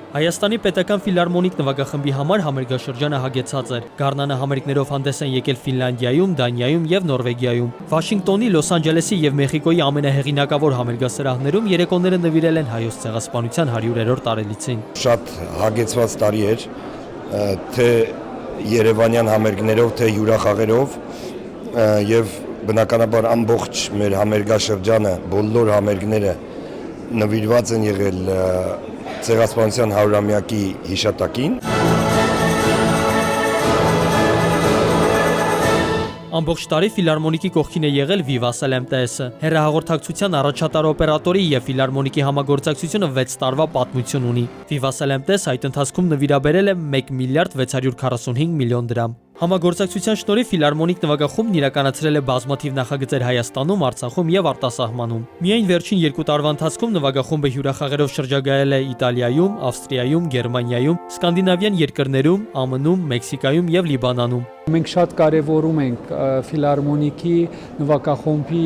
Հայաստանի պետական ֆիլհարմոնիկ նվագախմբի համար համերգաշրջանը հագեցած էր։ Գարնանը համերգներով հանդես են եկել Ֆինլանդիայում, Դանիայում եւ Նորվեգիայում։ Վաշինգտոնի, Լոս Անջելեսի եւ Մեխիկոյի ամենահեղինակավոր համերգասրահներում երեկոները նվիրել են հայոց ցեղասպանության 100-րդ տարելիցին։ Շատ հագեցված տարի էր, թե երևանյան համերգներով, թե հյուրախաղերով եւ բնականաբար ամբողջ մեր համերգաշրջանը, բոլոր համերգները նվիրված են եղել ցեղասպանության 100-ամյակի հիշատակին։ Ամբողջ տարի ֆիլհարմոնիկի կողքին է եղել Viva CLMTS-ը։ Հեռահաղորդակցության առաջատար օպերատորի եւ ֆիլհարմոնիկի համագործակցությունը 6 տարվա պատմություն ունի։ Viva CLMTS այդ ընթացքում նվիրաբերել է 1 միլիարդ 645 միլիոն դրամ։ Համագործակցության շնորհիվ ֆիլհարմոնիկ նվագախումբն իրականացրել է բազմաթիվ նախագծեր Հայաստանում, Արցախում եւ արտասահմանում։ Միայն վերջին 2 տարվա ընթացքում նվագախումբը հյուրախաղերով շրջագայել է Իտալիայում, Ավստրիայում, Գերմանիայում, Սկանդինավյան երկրներում, ԱՄՆ-ում, Մեքսիկայում եւ Լիբանանում։ Մենք շատ կարևորում ենք ֆիլհարմոնիկի նվագախումբի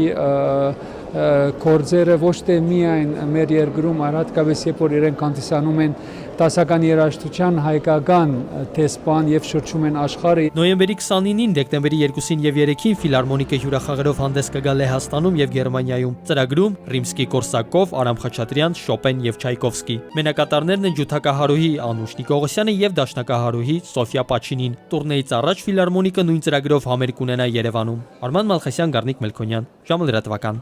գործերը ոչ թե միայն մեր երկրում, այլ հատկապես երբ որ իրենք հանդիսանում են դասական երաժշտության հայկական տեսփան եւ շրջում են աշխարհը։ Նոյեմբերի 29-ին, դեկտեմբերի 2-ին եւ 3-ին ֆիլհարմոնիկը հյուրախաղերով հանդես կգա Լեհաստանում եւ Գերմանիայում։ Ծրագրում Ռիմսկի-Կորսակով, Արամ Խաչատրյան, Շոպեն եւ Չայկովսկի։ Մենակատարներն են ջութակահարուհի Անուշ Նիկողոսյանը եւ դաշնակահարուհի Սոֆիա Պաչինին։ Տուրնեից առաջ ֆիլհարմոնիկը նույն ծրագրով համերգ ունենա Երևանում։ Արման Մալխասյան, Գառնիկ Մելքոնյան, ժամը լրատվական։